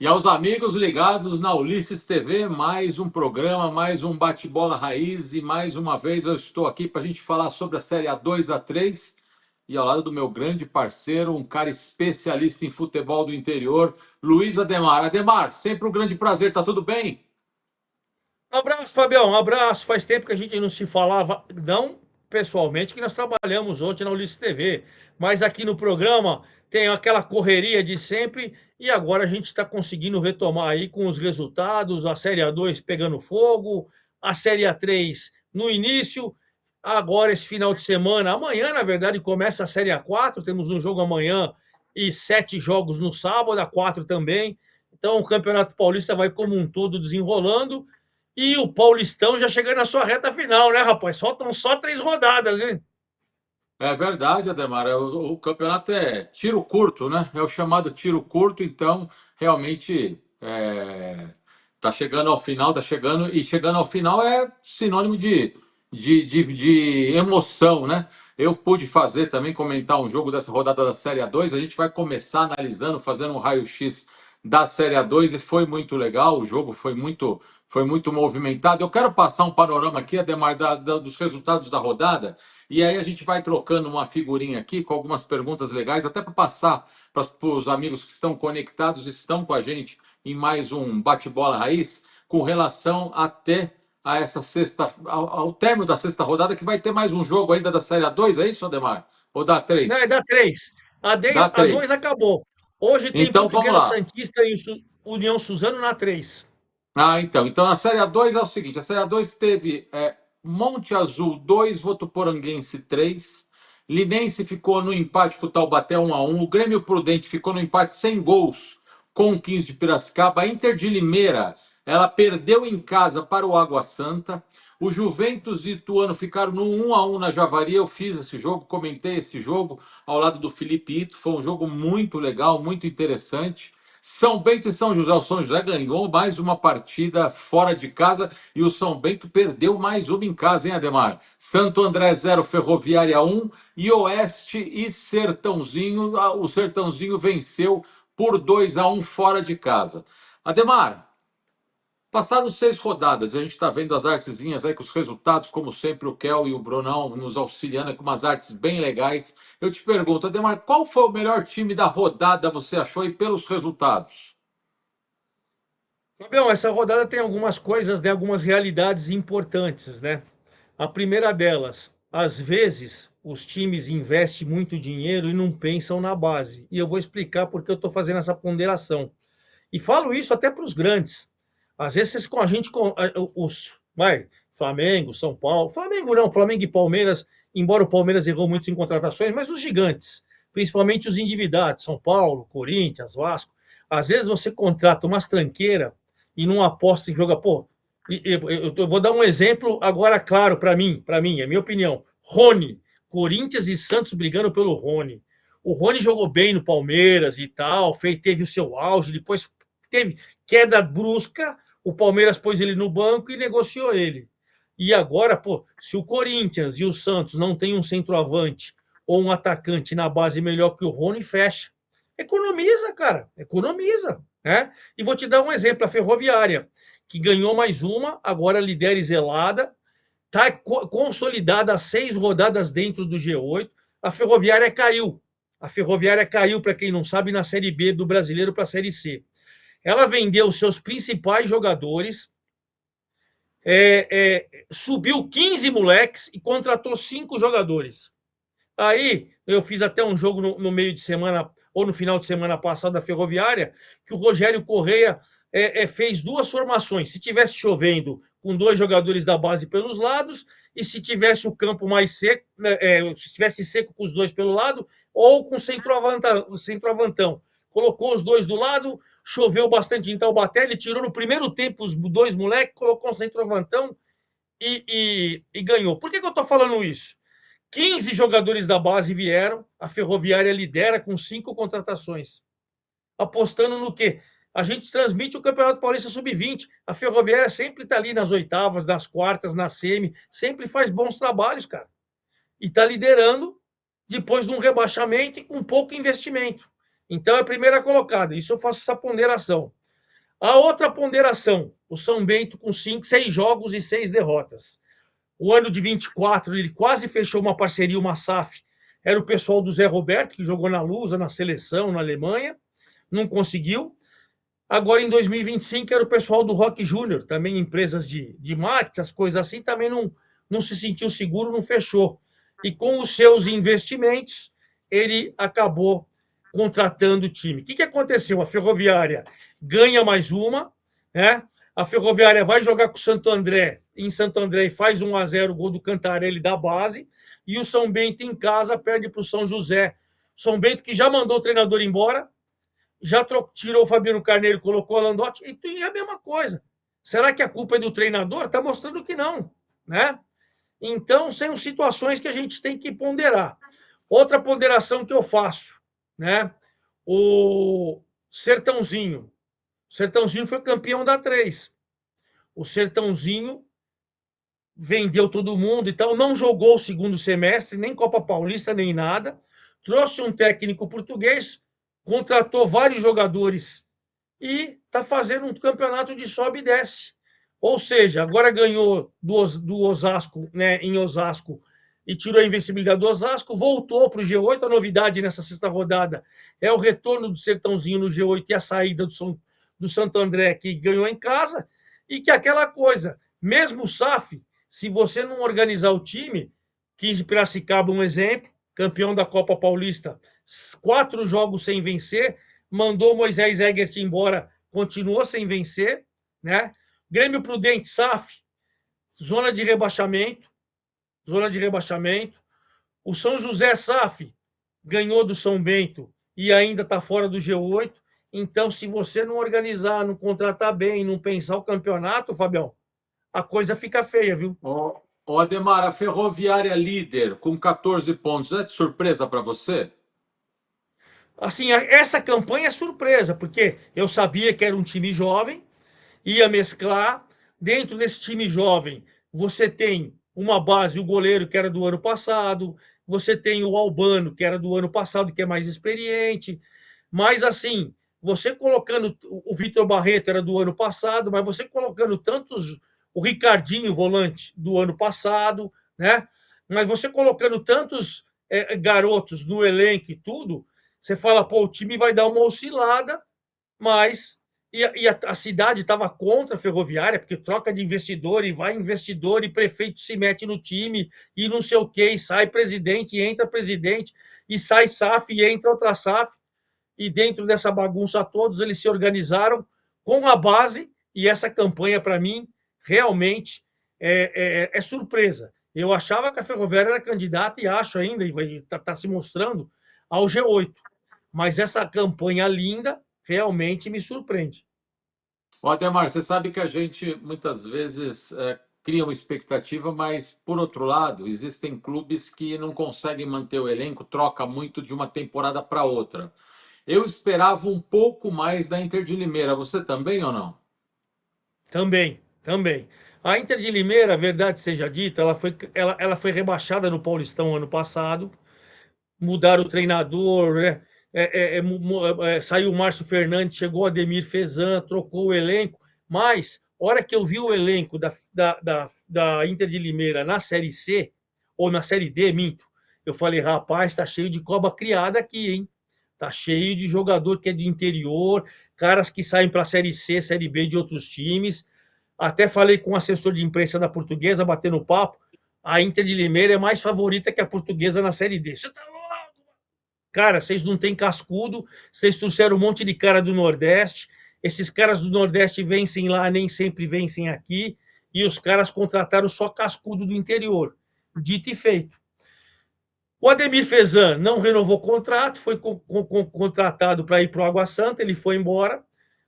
E aos amigos ligados na Ulisses TV, mais um programa, mais um bate-bola raiz. E mais uma vez eu estou aqui para a gente falar sobre a Série A2 A3. E ao lado do meu grande parceiro, um cara especialista em futebol do interior, Luiz Ademar. Ademar, sempre um grande prazer, tá tudo bem? Um abraço, Fabião. Um abraço. Faz tempo que a gente não se falava, não pessoalmente, que nós trabalhamos ontem na Ulisses TV, mas aqui no programa tem aquela correria de sempre e agora a gente está conseguindo retomar aí com os resultados, a Série A2 pegando fogo, a Série A3 no início, agora esse final de semana, amanhã, na verdade, começa a Série A4, temos um jogo amanhã e 7 jogos no sábado, a 4 também. Então o Campeonato Paulista vai como um todo desenrolando. E o Paulistão já chegando na sua reta final, né, rapaz? Faltam só 3 rodadas, hein? É verdade, Ademar. O campeonato é tiro curto, né? É o chamado tiro curto, então realmente tá chegando ao final, tá chegando, e chegando ao final é sinônimo de emoção, né? Eu pude fazer também, comentar um jogo dessa rodada da Série A2. A gente vai começar analisando, fazendo um raio-x da Série A2 e foi muito legal. O jogo foi muito movimentado. Eu quero passar um panorama aqui, Ademar, dos resultados da rodada. E aí a gente vai trocando uma figurinha aqui com algumas perguntas legais, até para passar para os amigos que estão conectados, estão com a gente em mais um bate-bola raiz, com relação até a essa sexta, ao término da sexta rodada, que vai ter mais um jogo ainda da Série A2, é isso, Ademar? Ou da Né, A3? dá 3. Dá A 2 três. acabou. Hoje tem Então vamos Portuguesa lá. Santista e União Suzano na 3. Então na Série A2 é o seguinte: a Série A2 teve Monte Azul 2, Votuporanguense 3, Linense ficou no empate com o Taubaté 1-1, o Grêmio Prudente ficou no empate sem gols com o 15 de Piracicaba, a Inter de Limeira ela perdeu em casa para o Água Santa, o Juventus e Ituano ficaram no 1-1 na Javari. Eu fiz esse jogo, comentei esse jogo ao lado do Felipe Ito, foi um jogo muito legal, muito interessante. São Bento e São José. O São José ganhou mais uma partida fora de casa e o São Bento perdeu mais uma em casa, hein, Ademar? Santo André 0, Ferroviária 1 e Oeste e Sertãozinho. O Sertãozinho venceu por 2-1 fora de casa. Ademar, passados 6 rodadas, a gente está vendo as artezinhas aí com os resultados, como sempre o Kel e o Brunão nos auxiliando com umas artes bem legais. Eu te pergunto, Ademar, qual foi o melhor time da rodada, você achou, e pelos resultados? Fabião, essa rodada tem algumas coisas, né, algumas realidades importantes, né? A primeira delas, às vezes os times investem muito dinheiro e não pensam na base. E eu vou explicar por que eu estou fazendo essa ponderação. E falo isso até para os grandes. Às vezes com a gente, vai, Flamengo, São Paulo, Flamengo não, Flamengo e Palmeiras, embora o Palmeiras errou muito em contratações, mas os gigantes, principalmente os endividados, São Paulo, Corinthians, Vasco. Às vezes você contrata umas tranqueiras e não aposta em jogar. Pô, eu vou dar um exemplo agora claro para mim, é minha opinião. Rony, Corinthians e Santos brigando pelo Rony. O Rony jogou bem no Palmeiras e tal, teve o seu auge, depois teve queda brusca, o Palmeiras pôs ele no banco e negociou ele. E agora, pô, se o Corinthians e o Santos não tem um centroavante ou um atacante na base melhor que o Rony, fecha. Economiza, cara, economiza. Né? E vou te dar um exemplo: a Ferroviária, que ganhou mais uma, agora lidera e zelada, está consolidada há 6 rodadas dentro do G8. A Ferroviária caiu. A Ferroviária caiu, para quem não sabe, na Série B do Brasileiro para a Série C. Ela vendeu seus principais jogadores, subiu 15 moleques e contratou 5 jogadores. Aí eu fiz até um jogo no meio de semana, ou no final de semana passado, da Ferroviária, que o Rogério Correia fez 2 formações. Se tivesse chovendo, com 2 jogadores da base pelos lados, e se tivesse o campo mais seco, se estivesse seco com os 2 pelo lado, ou com centroavantão. Colocou os 2 do lado, choveu bastante em Taubaté, ele tirou no primeiro tempo os 2 moleques, colocou um centroavantão e ganhou. Por que eu estou falando isso? 15 jogadores da base vieram, a Ferroviária lidera com 5 contratações. Apostando no quê? A gente transmite o Campeonato Paulista Sub-20. A Ferroviária sempre está ali nas oitavas, nas quartas, na semi, sempre faz bons trabalhos, cara. E está liderando depois de um rebaixamento e com pouco investimento. Então é a primeira colocada. Isso eu faço essa ponderação. A outra ponderação, o São Bento com 6 jogos e 6 derrotas. O ano de 24, ele quase fechou uma parceria, uma SAF. Era o pessoal do Zé Roberto, que jogou na Lusa, na seleção, na Alemanha. Não conseguiu. Agora, em 2025, era o pessoal do Rock Júnior, também empresas de marketing, as coisas assim, também não se sentiu seguro, não fechou. E com os seus investimentos, ele acabou contratando o time. O que aconteceu? A Ferroviária ganha mais uma, né? A Ferroviária vai jogar com o Santo André, em Santo André, e faz 1-0 o gol do Cantarelli da base, e o São Bento em casa perde para o São José. São Bento que já mandou o treinador embora, já tirou o Fabiano Carneiro e colocou o Landotti, e é a mesma coisa. Será que a culpa é do treinador? Está mostrando que não, né? Então, são situações que a gente tem que ponderar. Outra ponderação que eu faço, né? O Sertãozinho. O Sertãozinho foi campeão da 3. O Sertãozinho vendeu todo mundo e tal, não jogou o segundo semestre, nem Copa Paulista, nem nada. Trouxe um técnico português, contratou vários jogadores e está fazendo um campeonato de sobe e desce. Ou seja, agora ganhou do Osasco, né, em Osasco, e tirou a invencibilidade do Osasco, voltou para o G8. A novidade nessa sexta rodada é o retorno do Sertãozinho no G8 e a saída do Santo André, que ganhou em casa, e que aquela coisa, mesmo o SAF, se você não organizar o time, 15 Piracicaba, um exemplo, campeão da Copa Paulista, 4 jogos sem vencer, mandou Moisés Egert embora, continuou sem vencer, né? Grêmio Prudente, SAF, zona de rebaixamento, zona de rebaixamento. O São José SAF ganhou do São Bento e ainda está fora do G8. Então, se você não organizar, não contratar bem, não pensar o campeonato, Fabião, a coisa fica feia, viu? Ô, Ademar, a Ferroviária líder com 14 pontos, é de surpresa para você? Assim, essa campanha é surpresa, porque eu sabia que era um time jovem, ia mesclar. Dentro desse time jovem, você tem uma base, o goleiro, que era do ano passado, você tem o Albano, que era do ano passado, que é mais experiente. Mas, assim, você colocando. O Vitor Barreto era do ano passado, mas você colocando tantos. O Ricardinho, volante, do ano passado, né? Mas você colocando tantos garotos no elenco e tudo, você fala, pô, o time vai dar uma oscilada, mas a cidade estava contra a Ferroviária, porque troca de investidor e vai investidor e prefeito se mete no time e não sei o que, e sai presidente, e entra presidente, e sai SAF e entra outra SAF, e dentro dessa bagunça todos eles se organizaram com a base, e essa campanha para mim realmente é surpresa. Eu achava que a Ferroviária era candidata e acho ainda, e está se mostrando, ao G8. Mas essa campanha linda realmente me surpreende. Ô, Ademar, você sabe que a gente muitas vezes cria uma expectativa, mas, por outro lado, existem clubes que não conseguem manter o elenco, troca muito de uma temporada para outra. Eu esperava um pouco mais da Inter de Limeira. Você também ou não? Também, também. A Inter de Limeira, verdade seja dita, ela foi rebaixada no Paulistão ano passado, mudaram o treinador, né? Saiu o Márcio Fernandes, chegou o Ademir Fezan, trocou o elenco, mas hora que eu vi o elenco da Inter de Limeira na Série C, ou na Série D, minto, eu falei, rapaz, tá cheio de cobra criada aqui, hein? Tá cheio de jogador que é do interior, caras que saem para a Série C, Série B de outros times. Até falei com o assessor de imprensa da Portuguesa, batendo papo, a Inter de Limeira é mais favorita que a Portuguesa na Série D. Você tá louco? Cara, vocês não têm cascudo, vocês trouxeram um monte de cara do Nordeste, esses caras do Nordeste vencem lá, nem sempre vencem aqui, e os caras contrataram só cascudo do interior. Dito e feito. O Ademir Fezan não renovou o contrato, foi contratado para ir para o Água Santa, ele foi embora.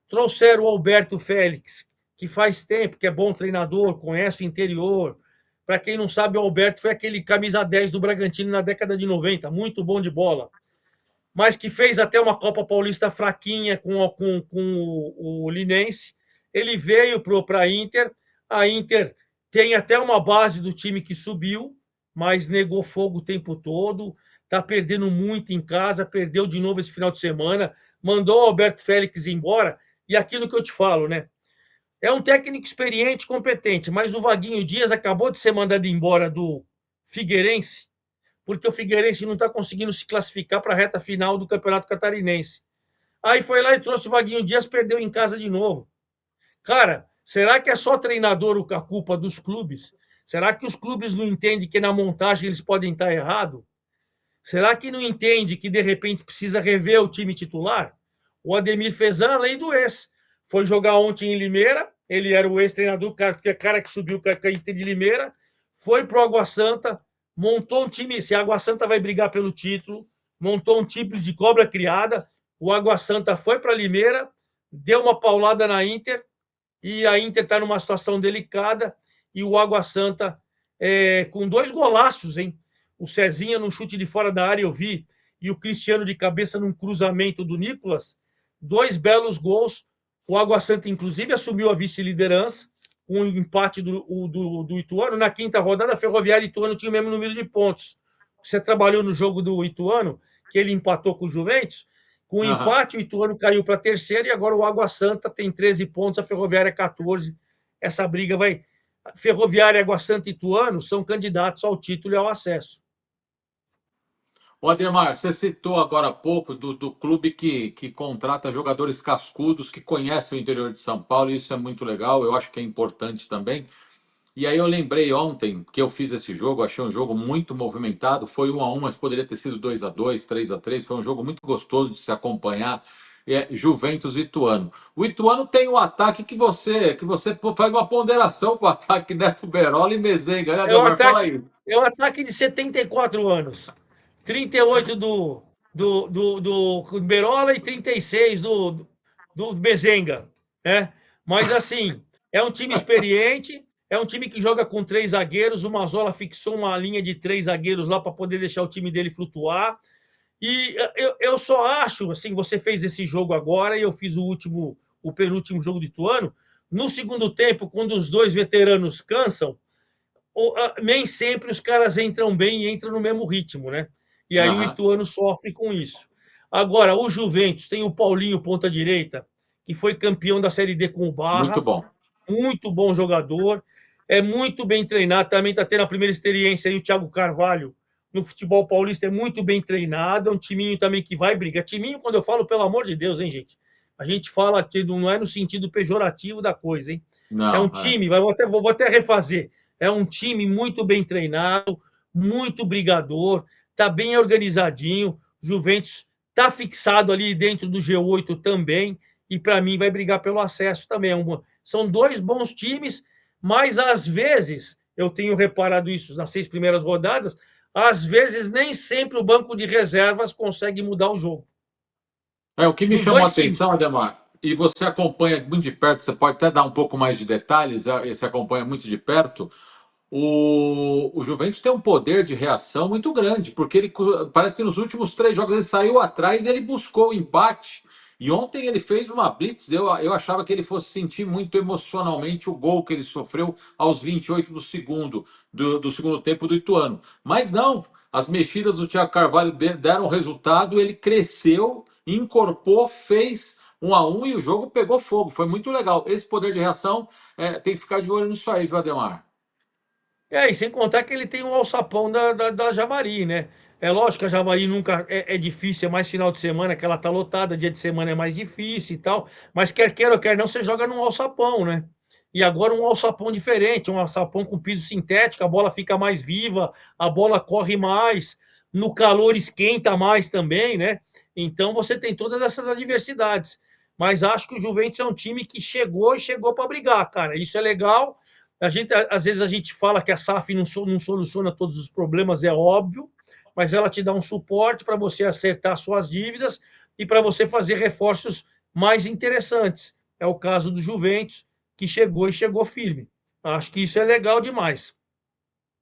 Trouxeram o Alberto Félix, que faz tempo que é bom treinador, conhece o interior. Para quem não sabe, o Alberto foi aquele camisa 10 do Bragantino na década de 90, muito bom de bola, mas que fez até uma Copa Paulista fraquinha com o Linense. Ele veio para a Inter. A Inter tem até uma base do time que subiu, mas negou fogo o tempo todo. Está perdendo muito em casa, perdeu de novo esse final de semana, mandou o Alberto Félix embora. E aquilo que eu te falo, né? É um técnico experiente, competente, mas o Vaguinho Dias acabou de ser mandado embora do Figueirense, porque o Figueirense não está conseguindo se classificar para a reta final do Campeonato Catarinense. Aí foi lá e trouxe o Vaguinho Dias, perdeu em casa de novo. Cara, será que é só treinador a culpa dos clubes? Será que os clubes não entendem que na montagem eles podem estar errado? Será que não entende que de repente precisa rever o time titular? O Ademir Fezan, além do ex, foi jogar ontem em Limeira, ele era o ex-treinador, cara que subiu com a Inter de Limeira, foi pro Água Santa, montou um time, se a Água Santa vai brigar pelo título, montou um time de cobra criada, o Água Santa foi para Limeira, deu uma paulada na Inter, e a Inter está numa situação delicada, e o Água Santa, com dois golaços, hein? O Cezinha num chute de fora da área, eu vi, e o Cristiano de cabeça num cruzamento do Nicolas, dois belos gols. O Água Santa, inclusive, assumiu a vice-liderança, com o empate do Ituano. Na quinta rodada, a Ferroviária e Ituano tinham o mesmo número de pontos. Você trabalhou no jogo do Ituano, que ele empatou com o Juventus. Com o Aham. empate, o Ituano caiu para a terceira e agora o Água Santa tem 13 pontos, a Ferroviária 14. Essa briga vai. Ferroviária, Água Santa e Ituano são candidatos ao título e ao acesso. O Ademar, você citou agora há pouco do clube que contrata jogadores cascudos que conhecem o interior de São Paulo, e isso é muito legal, eu acho que é importante também. E aí eu lembrei ontem que eu fiz esse jogo, achei um jogo muito movimentado, foi 1-1, mas poderia ter sido 2-2, 3-3, foi um jogo muito gostoso de se acompanhar. Juventus e Ituano. O Ituano tem um ataque que você faz uma ponderação com o ataque Neto Berola e Mezenga, né, Ademar? Fala aí. É um ataque de 74 anos. 38 do Berola e 36 do Bezenga. Né? Mas assim, é um time experiente, é um time que joga com três zagueiros. O Mazola fixou uma linha de três zagueiros lá para poder deixar o time dele flutuar. E eu só acho, assim, você fez esse jogo agora e eu fiz o penúltimo jogo de Ituano. No segundo tempo, quando os dois veteranos cansam, nem sempre os caras entram bem e entram no mesmo ritmo, né? E aí o Aham. Ituano sofre com isso. Agora, o Juventus tem o Paulinho, ponta direita, que foi campeão da Série D com o Muito Barra, bom. muito bom jogador, é muito bem treinado, também está tendo a primeira experiência aí o Thiago Carvalho no futebol paulista, é muito bem treinado, é um timinho também que vai brigar. Timinho, quando eu falo, pelo amor de Deus, hein, gente? A gente fala que não é no sentido pejorativo da coisa, hein? É um Não, é. time, vou até refazer, é um time muito bem treinado, muito brigador, está bem organizadinho, Juventus está fixado ali dentro do G8 também, e para mim vai brigar pelo acesso também. São dois bons times, mas às vezes, eu tenho reparado isso nas 6 primeiras rodadas, às vezes nem sempre o banco de reservas consegue mudar o jogo. O que me Dos chamou a dois times. atenção, Ademar, e você acompanha muito de perto, você pode até dar um pouco mais de detalhes, você acompanha muito de perto. O Juventus tem um poder de reação muito grande, porque ele parece que nos últimos 3 jogos ele saiu atrás e ele buscou o empate. E ontem ele fez uma blitz. Eu achava que ele fosse sentir muito emocionalmente o gol que ele sofreu aos 28 do segundo tempo do Ituano. Mas não, as mexidas do Thiago Carvalho deram resultado, ele cresceu, incorporou, fez 1-1 e o jogo pegou fogo. Foi muito legal. Esse poder de reação tem que ficar de olho nisso aí, viu, Ademar? E sem contar que ele tem o alçapão da Javari, né? É lógico que a Javari nunca é difícil, é mais final de semana que ela tá lotada, dia de semana é mais difícil e tal, mas quer queira ou quer não, você joga num alçapão, né? E agora um alçapão diferente, um alçapão com piso sintético, a bola fica mais viva, a bola corre mais, no calor esquenta mais também, né? Então você tem todas essas adversidades. Mas acho que o Juventus é um time que chegou e chegou para brigar, cara. Isso é legal. Às vezes a gente fala que a SAF não soluciona todos os problemas, é óbvio, mas ela te dá um suporte para você acertar suas dívidas e para você fazer reforços mais interessantes. É o caso do Juventus, que chegou e chegou firme. Acho que isso é legal demais.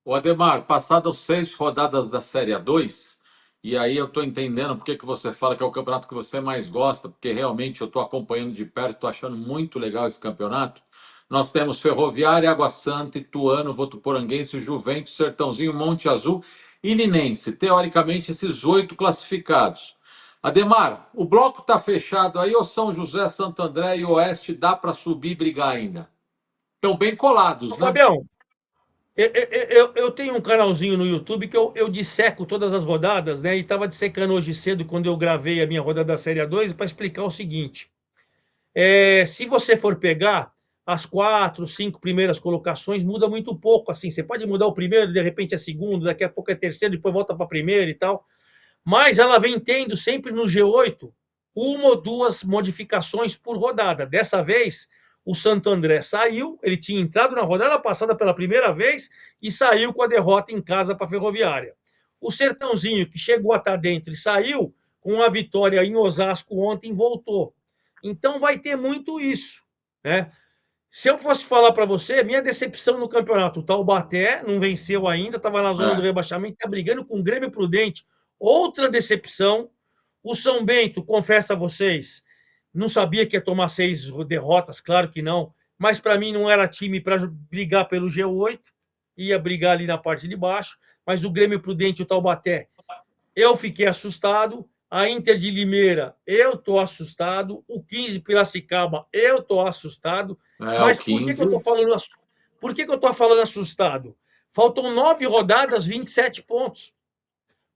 O Ademar, passadas 6 rodadas da Série A2, e aí eu estou entendendo por que que você fala que é o campeonato que você mais gosta, porque realmente eu estou acompanhando de perto, estou achando muito legal esse campeonato. Nós temos Ferroviária, Água Santa, Ituano, Votuporanguense, Juventus, Sertãozinho, Monte Azul e Linense. Teoricamente, esses 8 classificados. Ademar, o bloco está fechado aí, ou São José, Santo André e Oeste dá para subir e brigar ainda? Estão bem Ô, colados, né? Fabião, eu tenho um canalzinho no YouTube que eu disseco todas as rodadas, né? E estava dissecando hoje cedo, quando eu gravei a minha rodada da Série A2, para explicar o seguinte. Se você for pegar as 4, 5 primeiras colocações, muda muito pouco. Assim, você pode mudar o primeiro, de repente é segundo, daqui a pouco é terceiro, depois volta para primeiro e tal. Mas ela vem tendo sempre no G8 uma ou duas modificações por rodada. Dessa vez, o Santo André saiu, ele tinha entrado na rodada passada pela primeira vez e saiu com a derrota em casa para a Ferroviária. O Sertãozinho, que chegou a estar dentro e saiu, com a vitória em Osasco ontem, voltou. Então vai ter muito isso, né? Se eu fosse falar para você, minha decepção no campeonato, o Taubaté não venceu ainda, estava na zona do É. rebaixamento, está brigando com o Grêmio Prudente. Outra decepção. O São Bento, confesso a vocês, não sabia que ia tomar 6 derrotas, claro que não, mas para mim não era time para brigar pelo G8, ia brigar ali na parte de baixo, mas o Grêmio Prudente e o Taubaté, eu fiquei assustado. A Inter de Limeira, eu tô assustado. O 15 Piracicaba, eu tô assustado. É, o Mas por que, que eu 15. tô falando por que, que eu tô falando assustado? Faltam 9 rodadas, 27 pontos.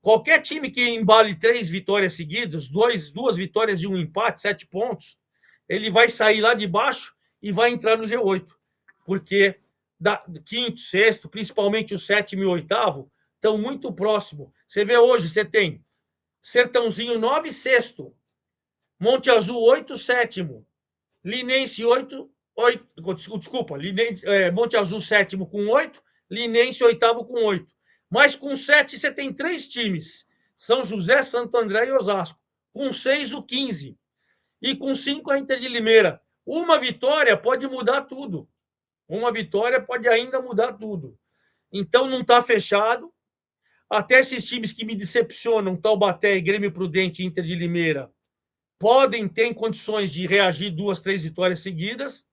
Qualquer time que embale 3 vitórias seguidas, duas vitórias e um empate, 7 pontos, ele vai sair lá de baixo e vai entrar no G8. Porque quinto, sexto, principalmente o sétimo e o oitavo, estão muito próximos. Você vê hoje, você tem Sertãozinho 9, sexto. Monte Azul 8, sétimo. Linense 8, 8 desculpa, Linense, Monte Azul sétimo com 8, Linense oitavo com 8. Mas com 7 você tem 3 times. São José, Santo André e Osasco. Com 6 o 15. E com 5 a Inter de Limeira. Uma vitória pode mudar tudo. Uma vitória pode ainda mudar tudo. Então não está fechado. Até esses times que me decepcionam, Taubaté, Grêmio Prudente e Inter de Limeira, podem ter condições de reagir 2, 3 vitórias seguidas.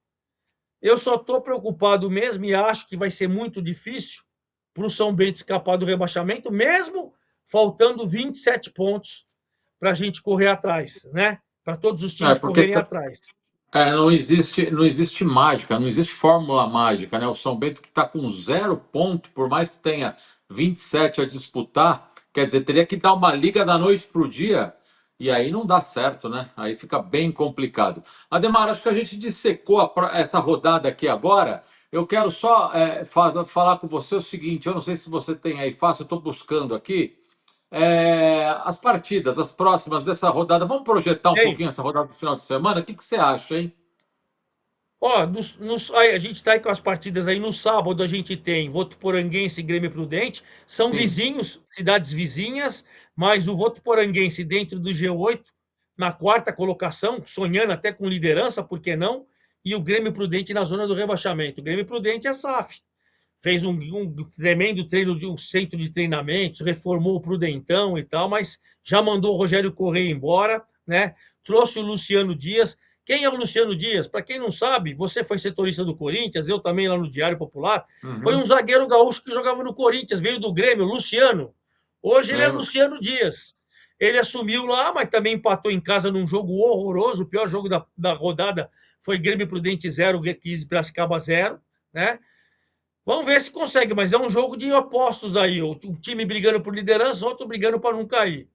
Eu só estou preocupado mesmo e acho que vai ser muito difícil para o São Bento escapar do rebaixamento, mesmo faltando 27 pontos para a gente correr atrás, né? Para todos os É, times porque correrem atrás. não existe mágica, não existe fórmula mágica, né? O São Bento que está com 0 ponto, por mais que tenha 27 a disputar, quer dizer, teria que dar uma liga da noite para o dia, e aí não dá certo, né? Aí fica bem complicado. Ademar, acho que a gente dissecou essa rodada aqui agora. Eu quero só falar com você o seguinte: eu não sei se você tem aí fácil, eu estou buscando aqui. As partidas, as próximas dessa rodada. Vamos projetar um Tem. pouquinho essa rodada do final de semana? O que você acha, hein? Ó, a gente está aí com as partidas aí. No sábado a gente tem Votuporanguense e Grêmio Prudente. São Sim. vizinhos, cidades vizinhas, mas o Votuporanguense dentro do G8, na quarta colocação, sonhando até com liderança, por que não? E o Grêmio Prudente na zona do rebaixamento. O Grêmio Prudente é SAF. Fez um tremendo treino de um centro de treinamentos, reformou o Prudentão e tal, mas já mandou o Rogério Correia embora, né? Trouxe o Luciano Dias. Quem é o Luciano Dias? Para quem não sabe, você foi setorista do Corinthians, eu também lá no Diário Popular. Foi um Uhum. zagueiro gaúcho que jogava no Corinthians, veio do Grêmio, Luciano. Hoje ele é Lembro. Luciano Dias. Ele assumiu lá, mas também empatou em casa num jogo horroroso. O pior jogo da rodada foi Grêmio Prudente 0, 15 Piracicaba 0, né? Vamos ver se consegue, mas é um jogo de opostos aí. Um time brigando por liderança, outro brigando para não cair.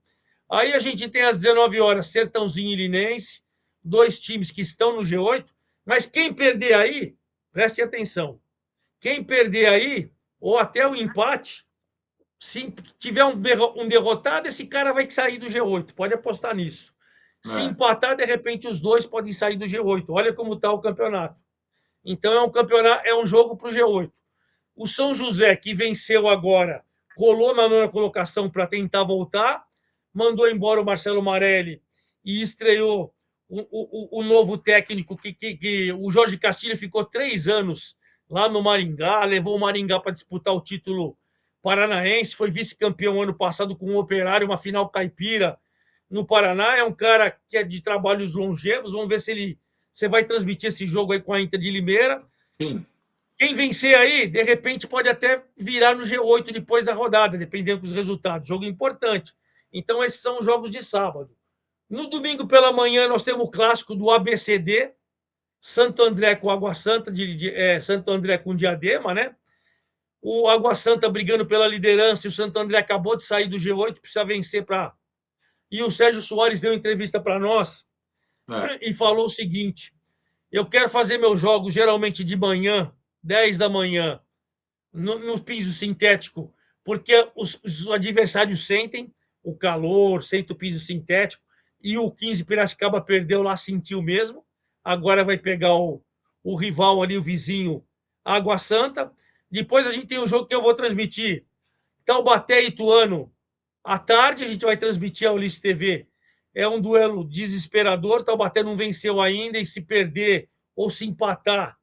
Aí a gente tem às 19 horas Sertãozinho e Linense, dois times que estão no G8, mas quem perder aí, preste atenção, quem perder aí, ou até o empate, se tiver um derrotado, esse cara vai sair do G8, pode apostar nisso. Se É. empatar, de repente os dois podem sair do G8. Olha como está o campeonato. Então é um campeonato, é um jogo para o G8. O São José, que venceu agora, colou na nona colocação para tentar voltar, mandou embora o Marcelo Marelli e estreou o novo técnico, que o Jorge Castilho ficou 3 anos lá no Maringá, levou o Maringá para disputar o título paranaense, foi vice-campeão ano passado com o Operário, uma final caipira no Paraná. É um cara que é de trabalhos longevos. Vamos ver se ele você vai transmitir esse jogo aí com a Inter de Limeira. Sim. Quem vencer aí, de repente, pode até virar no G8 depois da rodada, dependendo dos resultados. Jogo importante. Então, esses são os jogos de sábado. No domingo pela manhã, nós temos o clássico do ABCD, Santo André com Água Santa, Santo André com Diadema, né? O Água Santa brigando pela liderança e o Santo André acabou de sair do G8, precisa vencer para. E o Sérgio Soares deu entrevista para nós É. e falou o seguinte: eu quero fazer meus jogos geralmente de manhã, 10 da manhã, no piso sintético, porque os adversários sentem o calor, sentem o piso sintético, e o 15 Piracicaba perdeu lá, sentiu mesmo. Agora vai pegar o rival ali, o vizinho, Água Santa. Depois a gente tem o jogo que eu vou transmitir. Taubaté e Ituano, à tarde, a gente vai transmitir a Ulisses TV. É um duelo desesperador. Taubaté não venceu ainda, e se perder ou se empatar,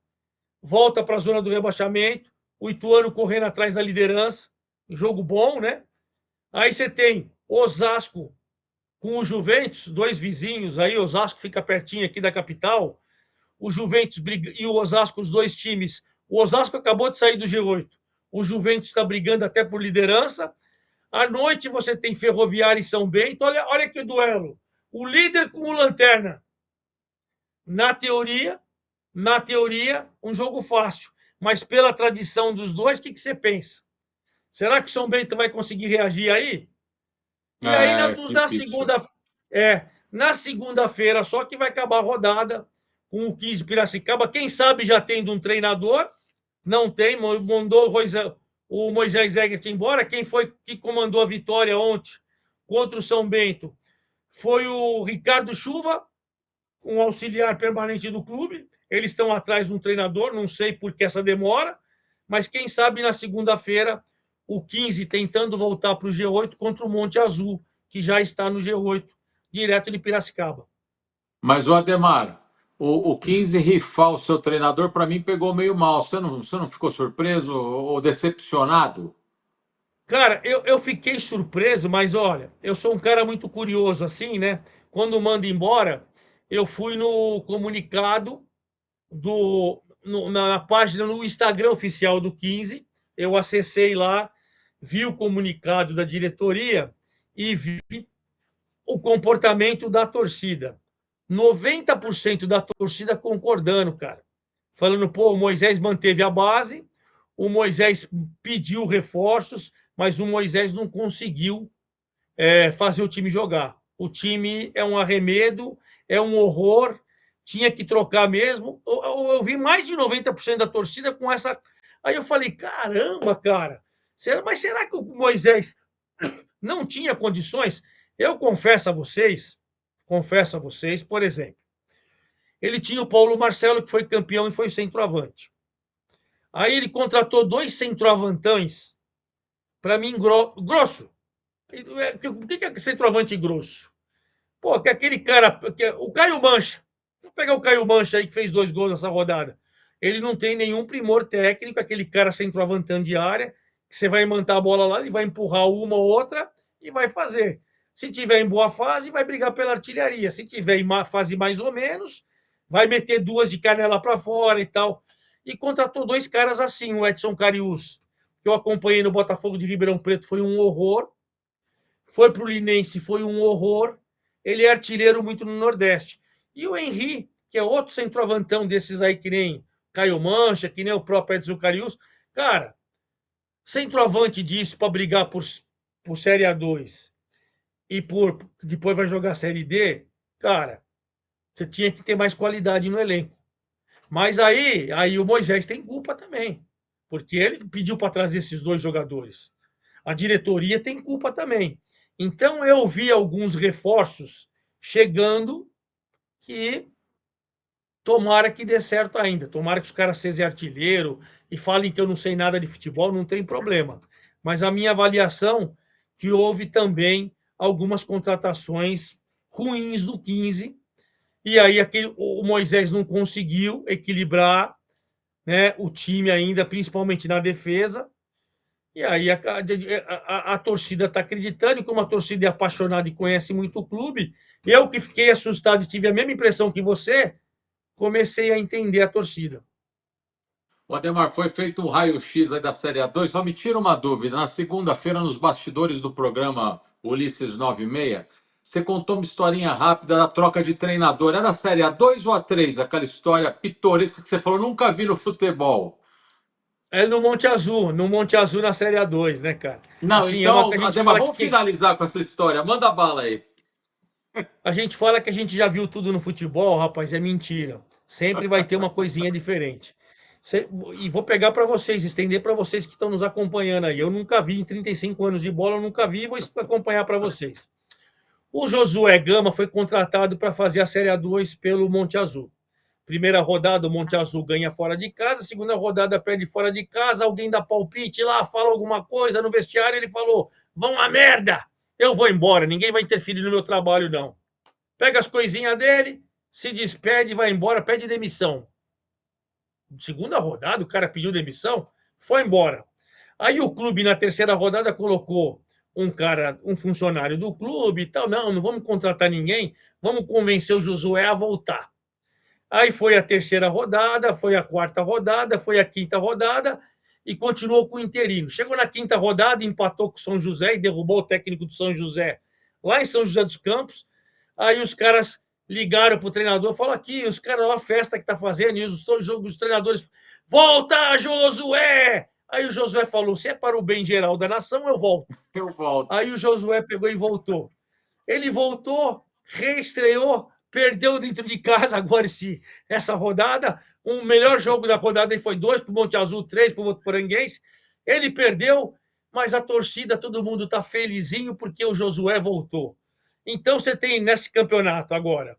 volta para a zona do rebaixamento. O Ituano correndo atrás da liderança. Jogo bom, né? Aí você tem Osasco com o Juventus, dois vizinhos aí. Osasco fica pertinho aqui da capital. O Juventus e o Osasco, os dois times. O Osasco acabou de sair do G8. O Juventus está brigando até por liderança. À noite você tem Ferroviária e São Bento. Olha que duelo. O líder com o Lanterna. Na teoria, um jogo fácil. Mas pela tradição dos dois, o que você pensa? Será que o São Bento vai conseguir reagir aí? E aí É na difícil. segunda, na segunda-feira só que vai acabar a rodada com o 15 Piracicaba. Quem sabe já tendo um treinador? Não tem, mandou o Moisés Egert embora. Quem foi que comandou a vitória ontem contra o São Bento foi o Ricardo Chuva, um auxiliar permanente do clube. Eles estão atrás de um treinador, não sei por que essa demora, mas quem sabe na segunda-feira o 15 tentando voltar para o G8 contra o Monte Azul, que já está no G8, direto de Piracicaba. Mas o Ademar, o 15 rifar o seu treinador, para mim pegou meio mal. Você não ficou surpreso ou decepcionado? Cara, eu fiquei surpreso, mas olha, eu sou um cara muito curioso assim, né? Quando manda embora, eu fui no comunicado na página, no Instagram oficial do 15, eu acessei lá, vi o comunicado da diretoria e vi o comportamento da torcida. 90% da torcida concordando, cara. Falando, pô, o Moisés manteve a base, o Moisés pediu reforços, mas o Moisés não conseguiu fazer o time jogar. O time é um arremedo, é um horror, tinha que trocar mesmo. Eu vi mais de 90% da torcida com essa. Aí eu falei, caramba, cara, mas será que o Moisés não tinha condições? Eu confesso a vocês, por exemplo, ele tinha o Paulo Marcelo, que foi campeão e foi centroavante. Aí ele contratou dois centroavantões, para mim, grosso. O que é centroavante grosso? Pô, que aquele cara, o Caio Mancha, vou pegar o Caio Mancha aí que fez 2 gols nessa rodada. Ele não tem nenhum primor técnico, aquele cara centroavantão de área, que você vai manter a bola lá, ele vai empurrar uma ou outra e vai fazer. Se tiver em boa fase, vai brigar pela artilharia. Se tiver em fase mais ou menos, vai meter duas de canela para fora e tal. E contratou dois caras assim, o Edson Carius, que eu acompanhei no Botafogo de Ribeirão Preto, foi um horror. Foi para o Linense, foi um horror. Ele é artilheiro muito no Nordeste. E o Henry, que é outro centroavantão desses aí, que nem Caio Mancha, que nem o próprio Edson Carius. Cara, centroavante disso para brigar por Série A2 e depois vai jogar Série D, cara, você tinha que ter mais qualidade no elenco. Mas aí o Moisés tem culpa também, porque ele pediu para trazer esses dois jogadores. A diretoria tem culpa também. Então eu vi alguns reforços chegando que tomara que dê certo ainda. Tomara que os caras sejam artilheiro e falem que eu não sei nada de futebol, não tem problema. Mas a minha avaliação que houve também algumas contratações ruins do 15 e aí o Moisés não conseguiu equilibrar, né, o time ainda, principalmente na defesa. E aí a torcida está acreditando, e como a torcida é apaixonada e conhece muito o clube, eu que fiquei assustado e tive a mesma impressão que você, comecei a entender a torcida. O Ademar, foi feito um raio-x aí da Série A2. Só me tira uma dúvida. Na segunda-feira, nos bastidores do programa Ulisses 96, Você contou uma historinha rápida da troca de treinador. Era a Série A2 ou A3? Aquela história pitoresca que você falou, nunca vi no futebol. É no Monte Azul na Série A2, né, cara? Não, Assim, é uma que então, a gente Ademar, fala vamos finalizar com essa história. Manda bala aí. a gente fala que a gente já viu tudo no futebol, rapaz, é mentira. Sempre vai ter uma coisinha diferente. E vou pegar para vocês, estender para vocês que estão nos acompanhando aí. Eu nunca vi em 35 anos de bola, eu nunca vi e vou acompanhar para vocês. O Josué Gama foi contratado para fazer a Série A2 pelo Monte Azul. Primeira rodada, o Monte Azul ganha fora de casa. Segunda rodada, perde fora de casa. Alguém dá palpite lá, fala alguma coisa no vestiário. Ele falou: vão a merda, eu vou embora. Ninguém vai interferir no meu trabalho, não. Pega as coisinhas dele, se despede, vai embora, pede demissão. Segunda rodada, o cara pediu demissão, foi embora. Aí o clube, na terceira rodada, colocou um cara, um funcionário do clube e tal. Não, não vamos contratar ninguém, vamos convencer o Josué a voltar. Aí foi a terceira rodada, foi a quarta rodada, foi a quinta rodada e continuou com o interino. Chegou na quinta rodada, empatou com o São José e derrubou o técnico do São José lá em São José dos Campos. Aí os caras ligaram para o treinador, falaram aqui, os caras, olha a festa que tá fazendo, e os treinadores, volta, Josué! Aí o Josué falou, se é para o bem geral da nação, eu volto. Eu volto. Aí o Josué pegou e voltou. Ele voltou, reestreou, perdeu dentro de casa agora essa rodada. O melhor jogo da rodada foi 2 para o Monte Azul, 3 para o Votuporanguense. Ele perdeu, mas a torcida, todo mundo está felizinho porque o Josué voltou. Então você tem nesse campeonato agora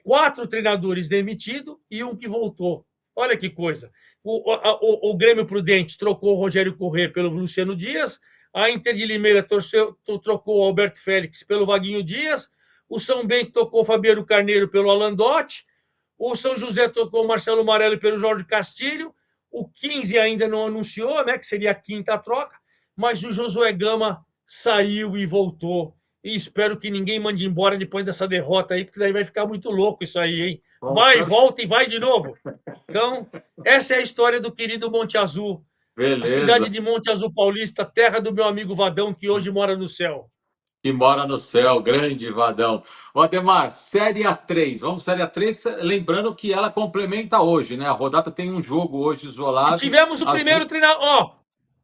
4 treinadores demitidos e um que voltou. Olha que coisa. O Grêmio Prudente trocou o Rogério Corrêa pelo Luciano Dias, a Inter de Limeira trocou o Alberto Félix pelo Vaguinho Dias, o São Bento trocou o Fabiano Carneiro pelo Alandotti, o São José trocou o Marcelo Marelli pelo Jorge Castilho, o 15 ainda não anunciou, né, que seria a quinta troca, mas o Josué Gama saiu e voltou. E espero que ninguém mande embora depois dessa derrota aí, porque daí vai ficar muito louco isso aí, hein? Vai, volta e vai de novo. Então, essa é a história do querido Monte Azul, a cidade Beleza. de Monte Azul Paulista, terra do meu amigo Vadão, que hoje mora no céu. Que mora no céu, grande Vadão. Ô, Ademar, Série A3. Vamos, Série A3, lembrando que ela complementa hoje, né? A rodada tem um jogo hoje E isolado. tivemos o Às primeiro treinador. Ó,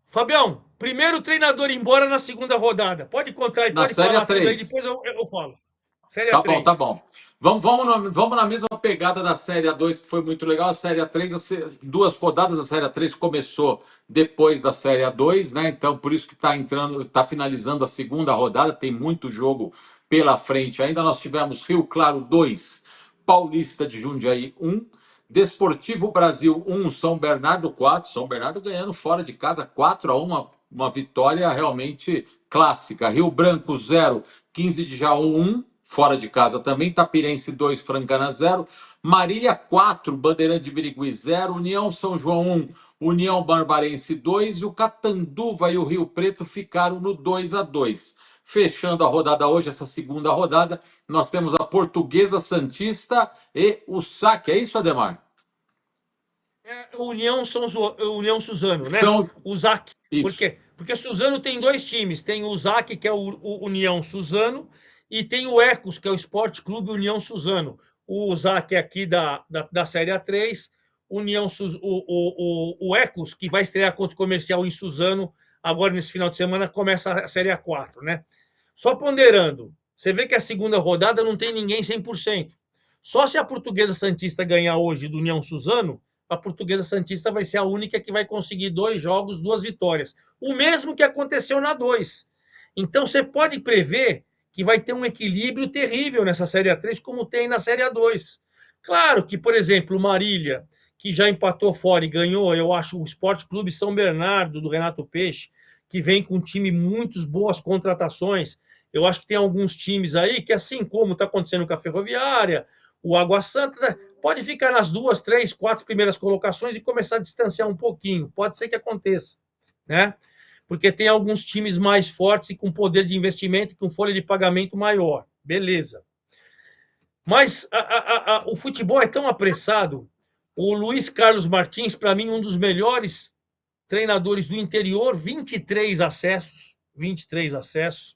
Fabião, primeiro treinador embora na segunda rodada. Pode contar e Na pode Série falar tudo aí, A3. depois eu falo. Série Tá bom, tá A3. bom. Vamos na mesma pegada da Série A2, que foi muito legal. A Série A3, duas rodadas da Série A3 começou depois da Série A2, né? Então, por isso que está entrando, está finalizando a segunda rodada, tem muito jogo pela frente. Ainda nós tivemos Rio Claro 2, Paulista de Jundiaí 1, Desportivo Brasil 1, São Bernardo 4. São Bernardo ganhando fora de casa 4-1, uma vitória realmente clássica. Rio Branco 0, 15 de Jaú 1. Fora de casa também, Tapirense 2, Francana 0, Marília 4, Bandeirante de Birigui 0, União São João 1, União Barbarense 2 e o Catanduva e o Rio Preto ficaram no 2-2. Fechando a rodada hoje, essa segunda rodada, nós temos a Portuguesa Santista e o Saque. É isso, Ademar? União Suzano, né? Então, O ZAC. Por isso. quê? Porque Suzano tem dois times. Tem o ZAC, que é o União Suzano, e tem o Ecos, que é o Esporte Clube União Suzano. O ZAC é aqui da Série A3, o Ecos, que vai estrear contra o Comercial em Suzano, agora nesse final de semana, começa a Série A4, né? Só ponderando, você vê que a segunda rodada não tem ninguém 100%. Só se a Portuguesa Santista ganhar hoje do União Suzano, a Portuguesa Santista vai ser a única que vai conseguir 2 jogos, 2 vitórias. O mesmo que aconteceu na 2. Então você pode prever que vai ter um equilíbrio terrível nessa Série A3, como tem na Série A2. Claro que, por exemplo, o Marília, que já empatou fora e ganhou, eu acho, o Esporte Clube São Bernardo, do Renato Peixe, que vem com um time muitas boas contratações. Eu acho que tem alguns times aí que, assim como está acontecendo com a Ferroviária, o Água Santa, pode ficar nas 2, 3, 4 primeiras colocações e começar a distanciar um pouquinho. Pode ser que aconteça, né? Porque tem alguns times mais fortes e com poder de investimento e com folha de pagamento maior. Beleza. Mas o futebol é tão apressado. O Luiz Carlos Martins, para mim, um dos melhores treinadores do interior, 23 acessos. 23 acessos.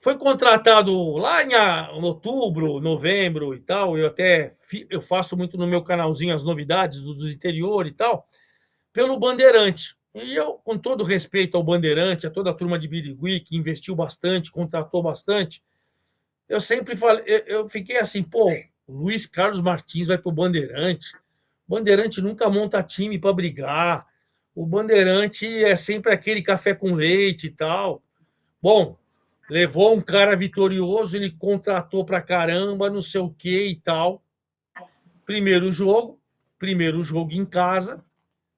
Foi contratado lá em outubro, novembro e tal. Eu faço muito no meu canalzinho as novidades do interior e tal, pelo Bandeirante. E eu, com todo respeito ao Bandeirante, a toda a turma de Birigui, que investiu bastante, contratou bastante, eu sempre falei, eu fiquei assim, pô, o Luiz Carlos Martins vai pro Bandeirante. O Bandeirante nunca monta time para brigar. O Bandeirante é sempre aquele café com leite e tal. Bom, levou um cara vitorioso, ele contratou pra caramba, não sei o que e tal. Primeiro jogo, primeiro jogo em casa,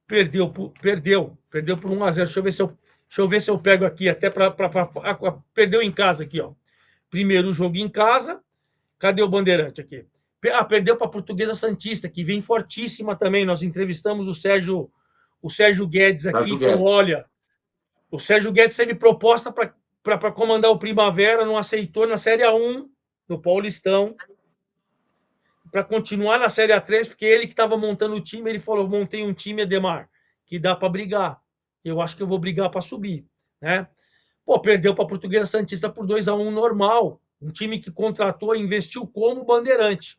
perdeu por 1-0. Deixa eu ver se eu pego aqui até perdeu em casa aqui, ó. Primeiro jogo em casa, cadê o Bandeirante aqui? Perdeu para a Portuguesa Santista, que vem fortíssima também. Nós entrevistamos o Sérgio Guedes aqui Sérgio e falou: Guedes. olha, o Sérgio Guedes teve proposta para comandar o Primavera, não aceitou na Série A1 do Paulistão, para continuar na Série A3, porque ele que estava montando o time, ele falou: montei um time, Ademar, que dá para brigar. Eu acho que eu vou brigar para subir, né? Pô, perdeu para a Portuguesa Santista por 2-1 normal. Um time que contratou e investiu como Bandeirante.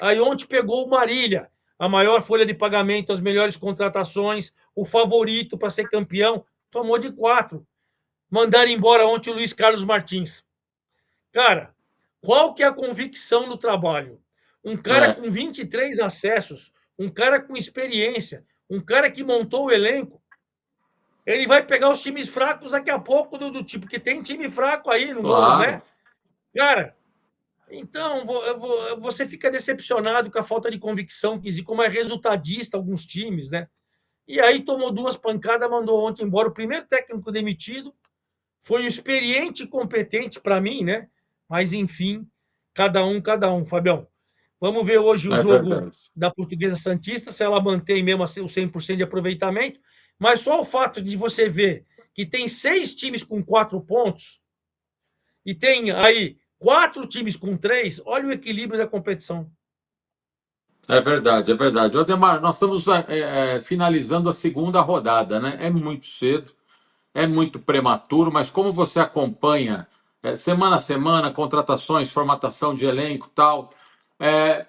Aí ontem pegou o Marília, a maior folha de pagamento, as melhores contratações, o favorito para ser campeão, tomou de 4. Mandaram embora ontem o Luiz Carlos Martins. Cara, qual que é a convicção do trabalho? Um cara É, com 23 acessos, um cara com experiência, um cara que montou o elenco, ele vai pegar os times fracos daqui a pouco do tipo, que tem time fraco aí, não, né? claro. Cara, então você fica decepcionado com a falta de convicção que existe, como é resultadista alguns times, né? E aí tomou 2 pancadas, mandou ontem embora o primeiro técnico demitido, foi experiente e competente para mim, né? Mas, enfim, cada um, Fabião. Vamos ver hoje o É jogo verdade. da Portuguesa Santista, se ela mantém mesmo assim o 100% de aproveitamento. Mas só o fato de você ver que tem 6 times com 4 pontos e tem aí 4 times com 3, olha o equilíbrio da competição. É verdade, é verdade. Ademar, nós estamos finalizando a segunda rodada, né? É muito cedo, é muito prematuro, mas como você acompanha semana a semana, contratações, formatação de elenco tal,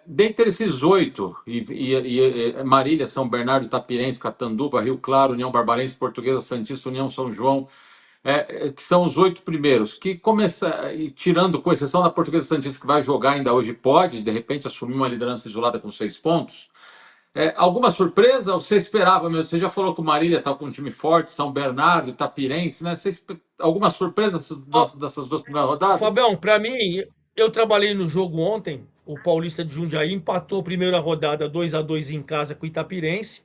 dentre esses 8, Marília, São Bernardo, Itapirense, Catanduva, Rio Claro, União Barbarense, Portuguesa Santista, União São João, que são os 8 primeiros, que começa, e tirando, com exceção da Portuguesa Santista, que vai jogar ainda hoje, pode, de repente, assumir uma liderança isolada com 6 pontos. Alguma surpresa? Você esperava mesmo? Você já falou que o Marília está com um time forte, São Bernardo, Itapirense, né? Alguma surpresa dessas duas primeiras rodadas? Fabião, para mim, eu trabalhei no jogo ontem. O Paulista de Jundiaí empatou a primeira rodada 2-2 em casa com o Itapirense,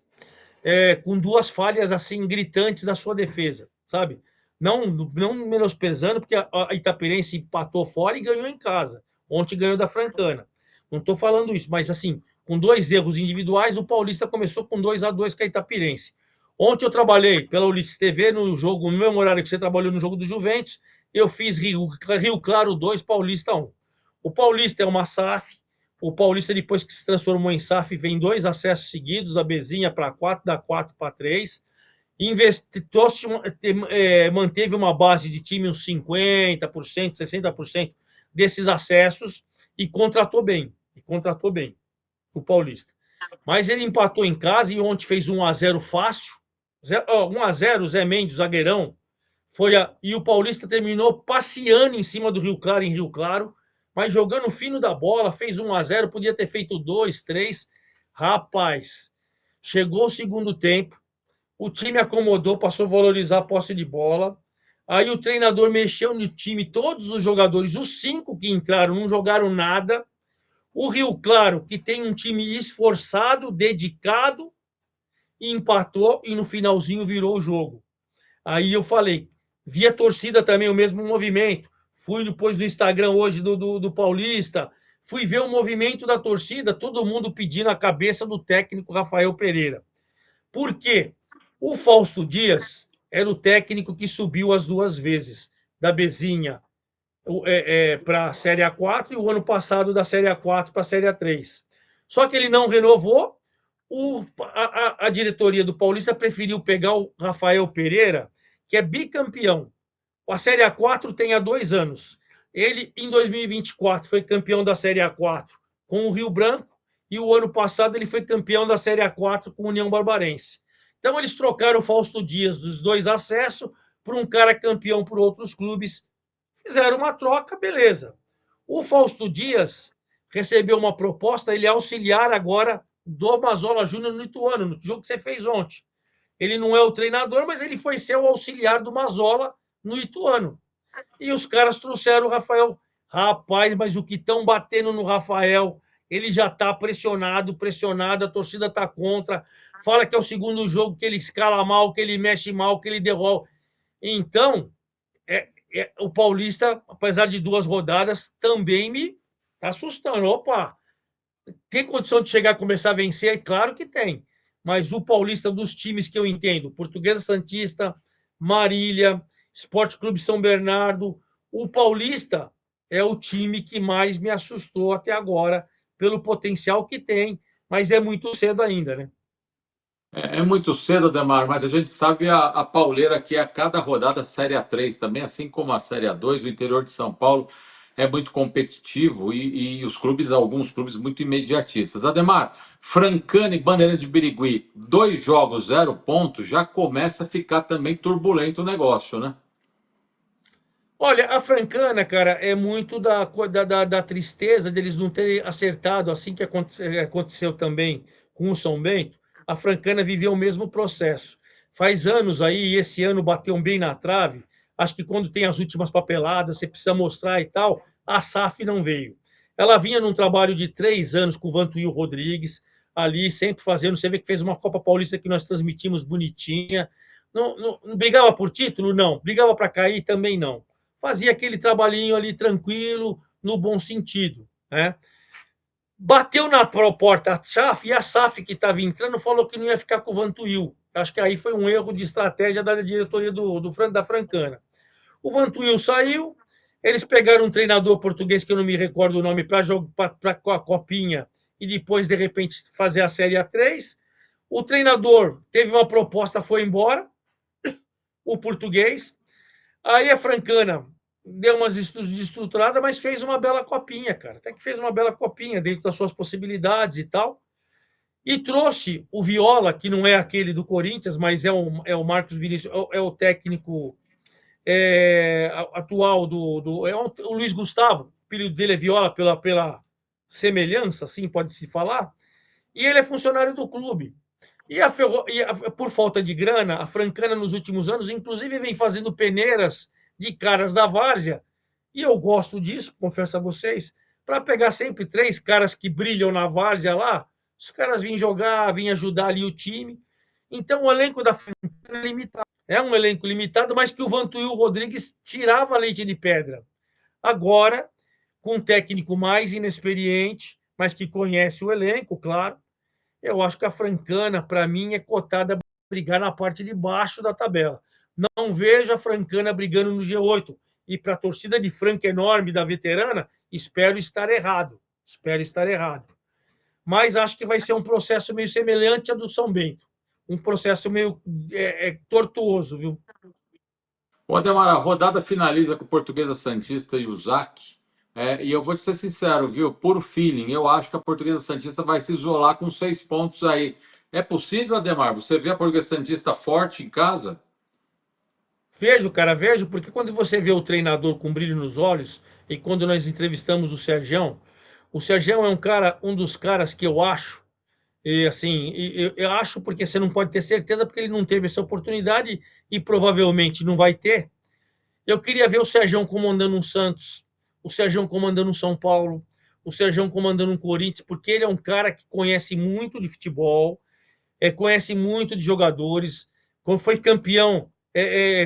com 2 falhas assim gritantes da sua defesa, sabe? Não menosprezando, porque a Itapirense empatou fora e ganhou em casa. Ontem ganhou da Francana. Não estou falando isso, mas assim, com 2 erros individuais, o Paulista começou com 2-2 com a Itapirense. Ontem eu trabalhei pela Ulisses TV no jogo, no mesmo horário que você trabalhou no jogo do Juventus. Eu fiz Rio Claro 2, Paulista 1. O Paulista é uma SAF. O Paulista, depois que se transformou em SAF, vem 2 acessos seguidos, da Bezinha para 4, da 4 para 3. Manteve uma base de time, uns 50%, 60% desses acessos e contratou bem. O Paulista. Mas ele empatou em casa e ontem fez 1-0 fácil. 1-0, Zé Mendes, zagueirão. E o Paulista terminou passeando em cima do Rio Claro, em Rio Claro, mas jogando fino da bola, fez 1-0, podia ter feito 2, 3. Rapaz, chegou o segundo tempo, o time acomodou, passou a valorizar a posse de bola. Aí o treinador mexeu no time, todos os jogadores, os 5 que entraram, não jogaram nada. O Rio Claro, que tem um time esforçado, dedicado, empatou e no finalzinho virou o jogo. Aí eu falei, vi a torcida também, o mesmo movimento. Fui depois do Instagram hoje do Paulista, fui ver o movimento da torcida, todo mundo pedindo a cabeça do técnico Rafael Pereira. Por quê? O Fausto Dias era o técnico que subiu as 2 vezes, da Bezinha para a Série A4 e o ano passado da Série A4 para a Série A3. Só que ele não renovou, a diretoria do Paulista preferiu pegar o Rafael Pereira, que é bicampeão. A Série A4 tem há 2 anos. Ele, em 2024, foi campeão da Série A4 com o Rio Branco e o ano passado ele foi campeão da Série A4 com o União Barbarense. Então eles trocaram o Fausto Dias dos dois acessos por um cara campeão por outros clubes. Fizeram uma troca, beleza. O Fausto Dias recebeu uma proposta, ele é auxiliar agora do Mazola Júnior no Ituano, no jogo que você fez ontem. Ele não é o treinador, mas ele foi ser o auxiliar do Mazola no Ituano. E os caras trouxeram o Rafael. Rapaz, mas o que estão batendo no Rafael, ele já está pressionado, pressionado, a torcida está contra. Fala que é o segundo jogo que ele escala mal, que ele mexe mal, que ele derrola. Então, o Paulista, apesar de 2 rodadas, também me está assustando. Opa, tem condição de chegar a começar a vencer? Claro que tem. Mas o Paulista dos times que eu entendo, Portuguesa Santista, Marília, Esporte Clube São Bernardo, o Paulista é o time que mais me assustou até agora, pelo potencial que tem, mas é muito cedo ainda, né? É muito cedo, Ademar, mas a gente sabe a pauleira que é a cada rodada Série A3 também, assim como a Série A2, o interior de São Paulo é muito competitivo e os clubes, alguns clubes muito imediatistas. Ademar, Francana e Bandeirantes de Birigui, 2 jogos, 0 pontos, já começa a ficar também turbulento o negócio, né? Olha, a Francana, cara, é muito da tristeza deles não terem acertado, assim que aconteceu também com o São Bento. A Francana viveu o mesmo processo. Faz anos aí, e esse ano bateu bem na trave. Acho que quando tem as últimas papeladas, você precisa mostrar e tal, a SAF não veio. Ela vinha num trabalho de 3 anos com o Vantuil Rodrigues, ali sempre fazendo. Você vê que fez uma Copa Paulista que nós transmitimos bonitinha. Não brigava por título? Não. Brigava para cair? Também não. Fazia aquele trabalhinho ali tranquilo, no bom sentido, né? Bateu na porta a SAF e a SAF que estava entrando falou que não ia ficar com o Vantuil. Acho que aí foi um erro de estratégia da diretoria da Francana. O Vantuil saiu, eles pegaram um treinador português que eu não me recordo o nome para a Copinha e depois, de repente, fazer a Série A3. O treinador teve uma proposta, foi embora, o português. Aí a Francana deu umas desestruturadas, mas fez uma bela copinha, cara. Até que fez uma bela copinha dentro das suas possibilidades e tal. E trouxe o Viola, que não é aquele do Corinthians, mas é o Marcos Vinícius, é o técnico atual o Luiz Gustavo. O apelido dele é Viola pela semelhança, assim pode-se falar. E ele é funcionário do clube. Por falta de grana, a Francana nos últimos anos, inclusive, vem fazendo peneiras de caras da várzea. E eu gosto disso, confesso a vocês, para pegar sempre 3 caras que brilham na várzea lá, os caras vêm jogar, vêm ajudar ali o time. Então o elenco da Francana é limitado. É um elenco limitado, mas que o Vantuil Rodrigues tirava leite de pedra. Agora, com um técnico mais inexperiente, mas que conhece o elenco, claro, eu acho que a Francana, para mim, é cotada a brigar na parte de baixo da tabela. Não vejo a Francana brigando no G8. E para a torcida de Franca enorme da veterana, espero estar errado. Espero estar errado. Mas acho que vai ser um processo meio semelhante ao do São Bento. Um processo meio tortuoso, viu? O Ademar, a rodada finaliza com o Portuguesa Santista e o JAC. E eu vou te ser sincero, viu? Por feeling, eu acho que a Portuguesa Santista vai se isolar com 6 pontos aí. É possível, Ademar? Você vê a Portuguesa Santista forte em casa? Vejo, cara, vejo, porque quando você vê o treinador com brilho nos olhos, e quando nós entrevistamos o Sergião é um dos caras que eu acho. E assim, eu acho porque você não pode ter certeza, porque ele não teve essa oportunidade e provavelmente não vai ter. Eu queria ver o Sérgio comandando um Santos, o Sérgio comandando um São Paulo, o Sérgio comandando um Corinthians, porque ele é um cara que conhece muito de futebol, conhece muito de jogadores, foi campeão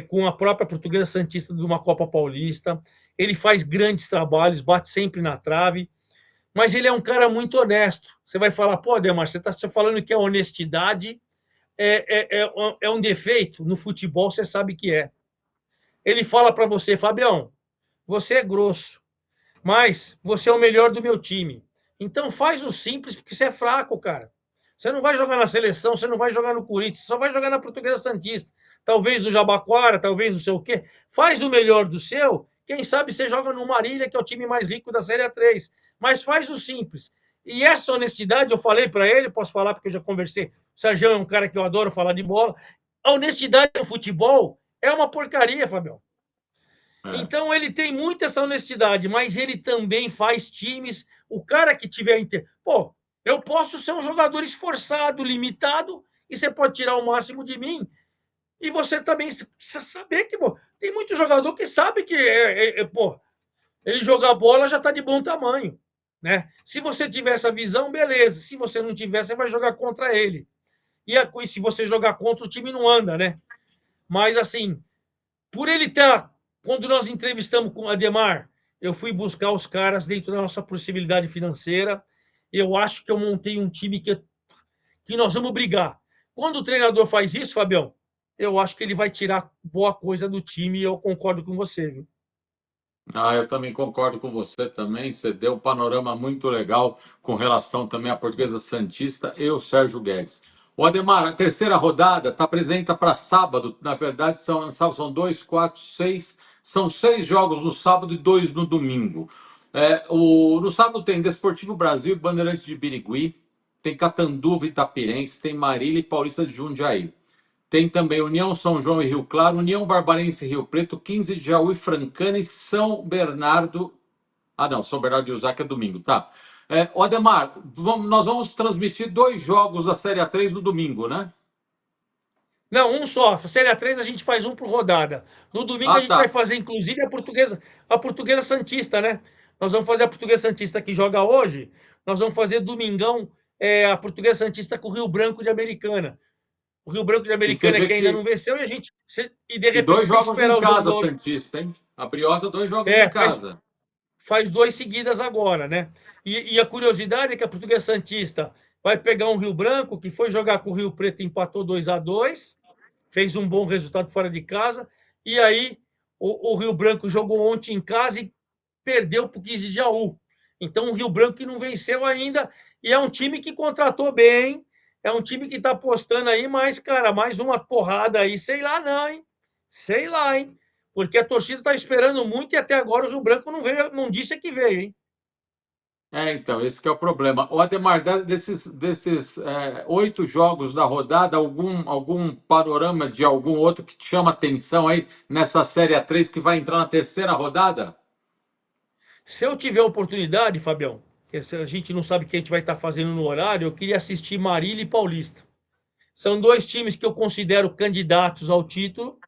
com a própria Portuguesa Santista de uma Copa Paulista. Ele faz grandes trabalhos, bate sempre na trave, mas ele é um cara muito honesto. Você vai falar, pô, Ademar, você está falando que a honestidade é um defeito? No futebol, você sabe que é. Ele fala para você, Fabião, você é grosso, mas você é o melhor do meu time. Então faz o simples, porque você é fraco, cara. Você não vai jogar na seleção, você não vai jogar no Corinthians, você só vai jogar na Portuguesa Santista. Talvez no Jabaquara, talvez não sei o quê. Faz o melhor do seu, Quem sabe você joga no Marília, que é o time mais rico da Série A3. Mas faz o simples. E essa honestidade, eu falei para ele, posso falar porque eu já conversei. O Sérgio é um cara que eu adoro falar de bola. A honestidade no futebol é uma porcaria, Fabião. É. Então ele tem muita essa honestidade, mas ele também faz times. O cara que tiver. Pô, eu posso ser um jogador esforçado, limitado, e você pode tirar o máximo de mim. E você também precisa saber que, pô, tem muito jogador que sabe que pô, ele jogar bola já está de bom tamanho. Né? Se você tiver essa visão, beleza. Se você não tiver, você vai jogar contra ele. E se você jogar contra, o time não anda, né? Mas assim, por ele estar. Quando nós entrevistamos com o Ademar, eu fui buscar os caras dentro da nossa possibilidade financeira. Eu acho que eu montei um time que nós vamos brigar. Quando o treinador faz isso, Fabião, eu acho que ele vai tirar boa coisa do time e eu concordo com você, viu? Ah, eu também concordo com você também. Você deu um panorama muito legal com relação também à Portuguesa Santista e o Sérgio Guedes. O Ademar, a terceira rodada está apresenta para sábado. Na verdade, são dois, quatro, seis. São 6 jogos no sábado e 2 no domingo. No sábado tem Desportivo Brasil e Bandeirantes de Birigui. Tem Catanduva e Itapirense. Tem Marília e Paulista de Jundiaí. Tem também União São João e Rio Claro, União Barbarense e Rio Preto, 15 de Jaú e Francana e São Bernardo. Ah, não, São Bernardo de Usac é domingo, tá. O Ademar, nós vamos transmitir 2 jogos da Série A3 no domingo, né? Não, um só. Série A3 a gente faz um por rodada. No domingo a Ah, gente vai tá. fazer, inclusive, a portuguesa Santista, né? Nós vamos fazer a Portuguesa Santista que joga hoje. Nós vamos fazer domingão a Portuguesa Santista com o Rio Branco de Americana. O Rio Branco de E você Americana é vê que ainda que. não venceu e a gente. E de E repente dois tem que jogos em esperar casa, Santista, hein? A Briosa, 2 jogos em faz, casa. faz dois seguidas agora, né? E a curiosidade é que a Portuguesa Santista vai pegar um Rio Branco que foi jogar com o Rio Preto e empatou 2-2, fez um bom resultado fora de casa, e aí o Rio Branco jogou ontem em casa e perdeu para o 15 de Jaú. Então o Rio Branco que não venceu ainda, e é um time que contratou bem, é um time que está apostando aí, mas, cara, mais uma porrada aí, sei lá não, hein? Sei lá, hein? Porque a torcida está esperando muito e até agora o Rio Branco não veio, não disse que veio, hein? Então, esse que é o problema. O Ademar, desses 8 jogos da rodada, algum panorama de algum outro que te chama atenção aí nessa Série A3 que vai entrar na terceira rodada? Se eu tiver oportunidade, Fabião, que a gente não sabe o que a gente vai estar fazendo no horário, eu queria assistir Marília e Paulista. São dois times que eu considero candidatos ao título.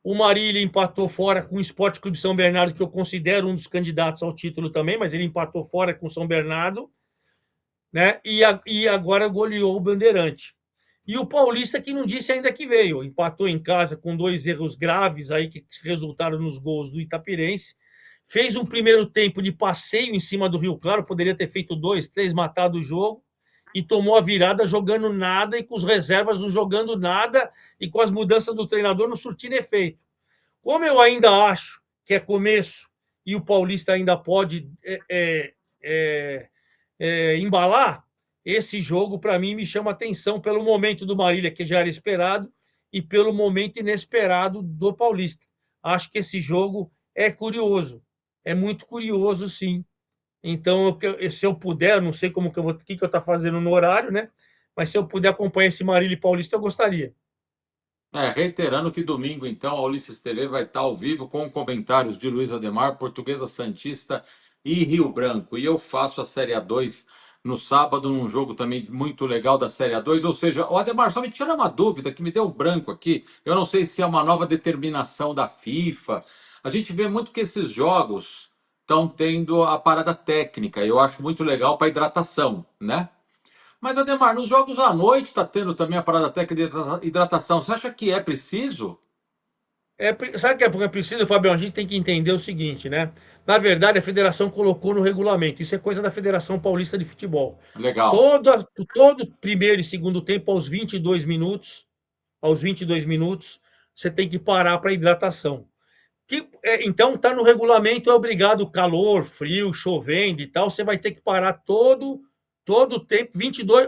O Marília empatou fora com o Esporte Clube São Bernardo, que eu considero um dos candidatos ao título também, mas ele empatou fora com o São Bernardo, né? E agora goleou o Bandeirante. E o Paulista, que não disse ainda que veio, empatou em casa com 2 erros graves aí que resultaram nos gols do Itapirense. Fez um primeiro tempo de passeio em cima do Rio Claro, poderia ter feito 2, 3, matado o jogo, e tomou a virada jogando nada e com os reservas não jogando nada e com as mudanças do treinador não surtindo efeito. Como eu ainda acho que é começo e o Paulista ainda pode é, embalar, esse jogo para mim me chama atenção pelo momento do Marília, que já era esperado, e pelo momento inesperado do Paulista. Acho que esse jogo é curioso, é muito curioso, sim. Então, se eu puder, não sei como que eu vou, o que eu estou fazendo no horário, né? Mas se eu puder acompanhar esse Marília e Paulista, eu gostaria. Reiterando que domingo, então, a Ulisses TV vai estar ao vivo com comentários de Luiz Ademar, Portuguesa Santista e Rio Branco. E eu faço a Série A2 no sábado, num jogo também muito legal da Série A2. Ou seja, o Ademar, só me tira uma dúvida que me deu um branco aqui. Eu não sei se é uma nova determinação da FIFA. A gente vê muito que esses jogos estão tendo a parada técnica. Eu acho muito legal para hidratação, né? Mas, Ademar, nos jogos à noite está tendo também a parada técnica de hidratação. Você acha que é preciso? Sabe o que é preciso, Fabião? A gente tem que entender o seguinte, né? Na verdade, a federação colocou no regulamento. Isso é coisa da Federação Paulista de Futebol. Legal. Todo primeiro e segundo tempo, aos 22 minutos, você tem que parar para hidratação. Então, está no regulamento, é obrigado, calor, frio, chovendo e tal, você vai ter que parar todo o tempo,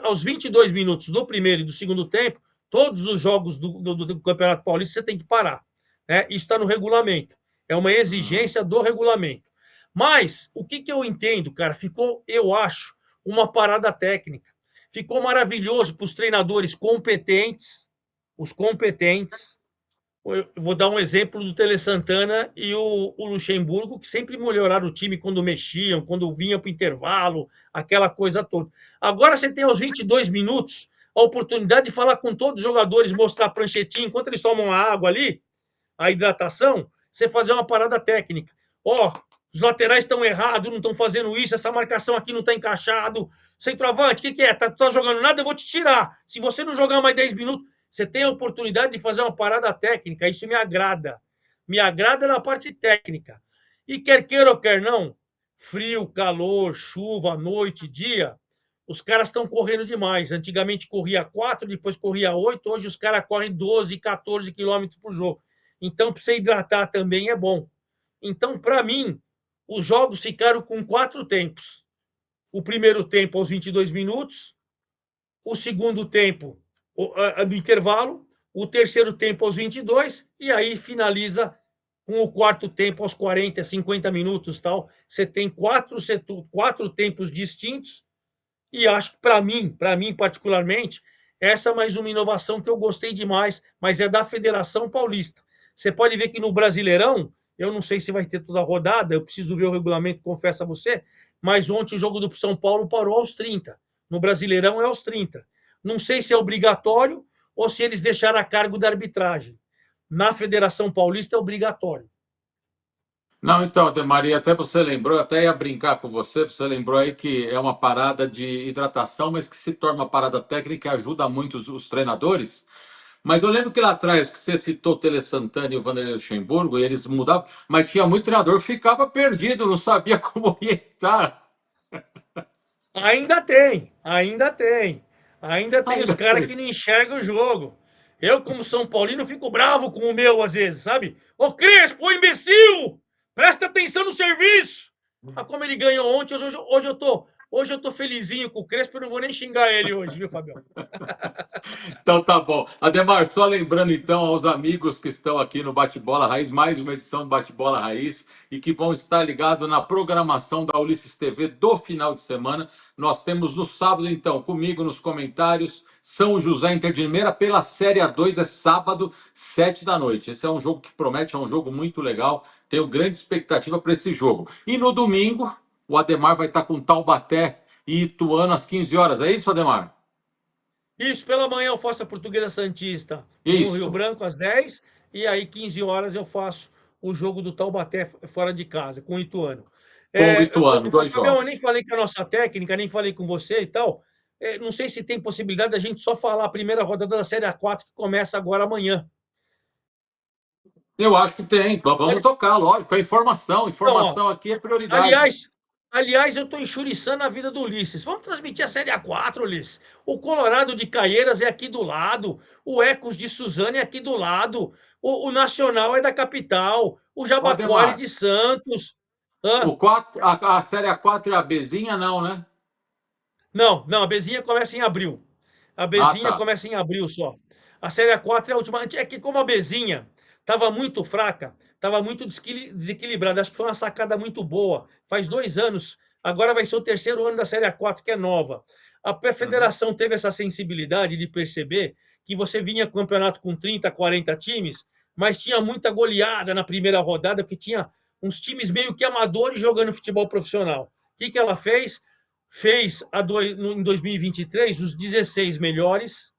aos 22 minutos do primeiro e do segundo tempo, todos os jogos do Campeonato Paulista você tem que parar. Né? Isso está no regulamento. É uma exigência do regulamento. Mas, o que eu entendo, cara? Ficou, eu acho, uma parada técnica. Ficou maravilhoso para os treinadores competentes, os competentes. Eu vou dar um exemplo do Tele Santana e o Luxemburgo, que sempre melhoraram o time quando mexiam, quando vinham para o intervalo, aquela coisa toda. Agora você tem aos 22 minutos a oportunidade de falar com todos os jogadores, mostrar a pranchetinha enquanto eles tomam a água ali, a hidratação, você fazer uma parada técnica. Ó, os laterais estão errados, não estão fazendo isso, essa marcação aqui não está encaixado. Centroavante, o que é? Tá jogando nada? Eu vou te tirar. Se você não jogar mais 10 minutos, você tem a oportunidade de fazer uma parada técnica. Isso me agrada. Me agrada na parte técnica. E quer queira ou quer não, frio, calor, chuva, noite, dia, os caras estão correndo demais. Antigamente corria 4, depois corria 8, hoje os caras correm 12, 14 quilômetros por jogo. Então, para você hidratar também é bom. Então, para mim, os jogos ficaram com 4 tempos. O primeiro tempo aos 22 minutos, o segundo tempo no intervalo, o terceiro tempo aos 22, e aí finaliza com o quarto tempo aos 40, 50 minutos. Tal. Você tem 4 tempos distintos, e acho que para mim particularmente, essa é mais uma inovação que eu gostei demais, mas é da Federação Paulista. Você pode ver que no Brasileirão, eu não sei se vai ter toda a rodada, eu preciso ver o regulamento, confesso a você, mas ontem o jogo do São Paulo parou aos 30. No Brasileirão é aos 30. Não sei se é obrigatório ou se eles deixaram a cargo da arbitragem. Na Federação Paulista é obrigatório. Não, então, Ademaria, até você lembrou, eu até ia brincar com você, você lembrou aí que é uma parada de hidratação, mas que se torna uma parada técnica e ajuda muito os treinadores. Mas eu lembro que lá atrás, que você citou o Tele Santana e o Vanderlei Luxemburgo, e eles mudavam, mas tinha muito treinador que ficava perdido, não sabia como orientar. Ainda tem, ainda tem. Ainda tem os Ainda caras tem. que não enxergam o jogo. Eu, como São Paulino, fico bravo com o meu às vezes, sabe? Ô Crespo, ô imbecil! Presta atenção no serviço! Ah, como ele ganhou ontem, hoje eu tô felizinho com o Crespo, eu não vou nem xingar ele hoje, viu, Fabião? Então tá bom. Ademar, só lembrando então aos amigos que estão aqui no Bate-Bola Raiz, mais uma edição do Bate-Bola Raiz e que vão estar ligados na programação da Ulisses TV do final de semana. Nós temos no sábado, então, comigo nos comentários, São José Inter de Limeira pela Série A2, é sábado, 7 da noite. Esse é um jogo que promete, é um jogo muito legal. Tenho grande expectativa para esse jogo. E no domingo, o Ademar vai estar com Taubaté e Ituano às 15 horas. É isso, Ademar? Isso, pela manhã eu faço a Portuguesa Santista com o Rio Isso. Branco às 10 e aí 15 horas eu faço o jogo do Taubaté fora de casa, com o Ituano. Com o Ituano, dois Fabião, eu nem jogos. falei com a nossa técnica, nem falei com você e tal. Não sei se tem possibilidade da gente só falar a primeira rodada da Série A4 que começa agora amanhã. Eu acho que tem. Vamos tocar, lógico. É informação. Então, ó, Informação aqui é prioridade. aliás, aliás, eu estou enxuriçando a vida do Ulisses. Vamos transmitir a Série A4, Ulisses. O Colorado de Caieiras é aqui do lado. O Ecos de Suzano é aqui do lado. O Nacional é da capital. O O Jabaquara é Ademar, de Santos. Hã? o 4, a Série A4 é a Bzinha, não, né? Não, não, a Bezinha começa em abril. A Ah, Bezinha tá. começa em abril só. A Série A4 é a última. É que como a Bezinha estava muito fraca, estava muito desequilibrada. Acho que foi uma sacada muito boa. Faz 2 anos, agora vai ser o terceiro ano da Série A4, que é nova. A Uhum. Federação teve essa sensibilidade de perceber que você vinha com o campeonato com 30, 40 times, mas tinha muita goleada na primeira rodada, porque tinha uns times meio que amadores jogando futebol profissional. O que ela fez? Em 2023 os 16 melhores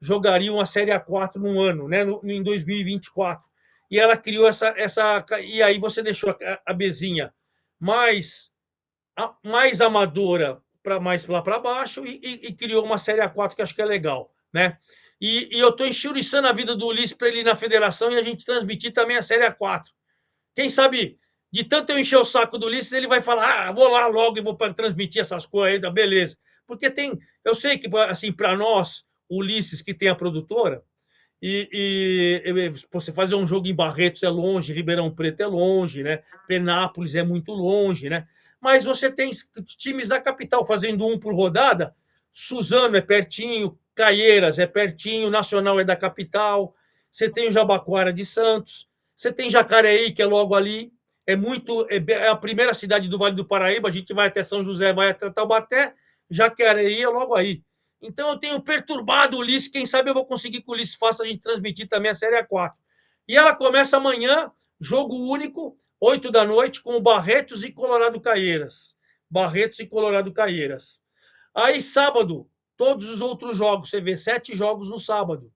jogariam a Série A4 no ano, né, em 2024. E ela criou essa. E aí você deixou a Bezinha mais, mais amadora, mais lá para baixo, e criou uma Série A4 que acho que é legal. Né? E eu estou enxuriçando a vida do Ulisses para ele ir na federação e a gente transmitir também a Série A4. Quem sabe, de tanto eu encher o saco do Ulisses, ele vai falar: vou lá logo e vou transmitir essas coisas aí, beleza. Porque tem, eu sei que, assim, para nós, Ulisses, que tem a produtora, você fazer um jogo em Barretos é longe, Ribeirão Preto é longe, né? Penápolis é muito longe, né? Mas você tem times da capital fazendo um por rodada. Suzano é pertinho, Caieiras é pertinho, Nacional é da capital. Você tem o Jabaquara de Santos. Você tem Jacareí, que é logo ali, é a primeira cidade do Vale do Paraíba, a gente vai até São José, vai até Taubaté, Jacareí é logo aí. Então eu tenho perturbado o Ulisses, quem sabe eu vou conseguir que o Ulisses faça a gente transmitir também a Série A4. E ela começa amanhã, jogo único, 8 da noite, com o Barretos e Colorado Caieiras. Barretos e Colorado Caieiras. Aí sábado, todos os outros jogos, você vê 7 jogos no sábado.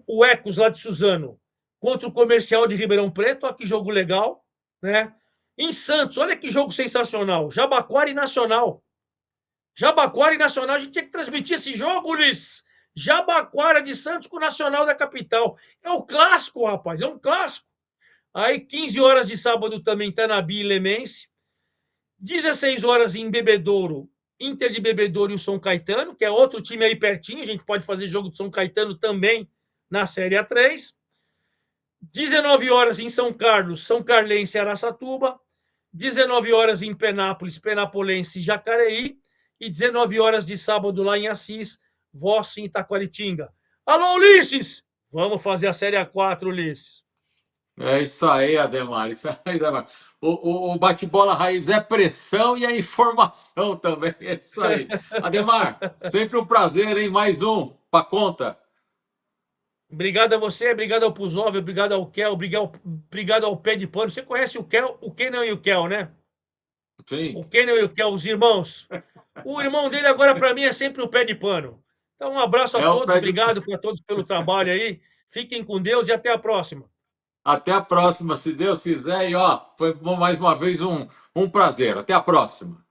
O Ecos lá de Suzano contra o Comercial de Ribeirão Preto, olha que jogo legal, né? Em Santos, olha que jogo sensacional, Jabaquara e Nacional. Jabaquara e Nacional, a gente tinha que transmitir esse jogo, Ulisses. Jabaquara de Santos com o Nacional da capital. É um clássico, rapaz, é um clássico. Aí 15 horas de sábado também Tanabi e Lemense. 16 horas em Bebedouro, Inter de Bebedouro e o São Caetano, que é outro time aí pertinho, a gente pode fazer jogo de São Caetano também na Série A3. 19 horas em São Carlos, São Carlense e Araçatuba. 19 horas em Penápolis, Penapolense e Jacareí. E 19 horas de sábado lá em Assis, Vosso em Itaquaritinga. Alô, Ulisses! Vamos fazer a Série A4, Ulisses. É isso aí, Ademar. Isso aí, Ademar. O bate-bola raiz é pressão e é informação também. É isso aí. Ademar, sempre um prazer, hein? Mais um para conta. Obrigado a você, obrigado ao Puzov, obrigado ao Kel, obrigado ao Pé de Pano. Você conhece o Kel, o Kenan e o Kel, né? Sim. O Kenan e o Kel, os irmãos. O irmão dele agora para mim é sempre o Pé de Pano. Então um abraço a É o todos, pé de... obrigado para todos pelo trabalho aí. Fiquem com Deus e até a próxima. Até a próxima, se Deus quiser. E ó, foi mais uma vez um prazer. Até a próxima.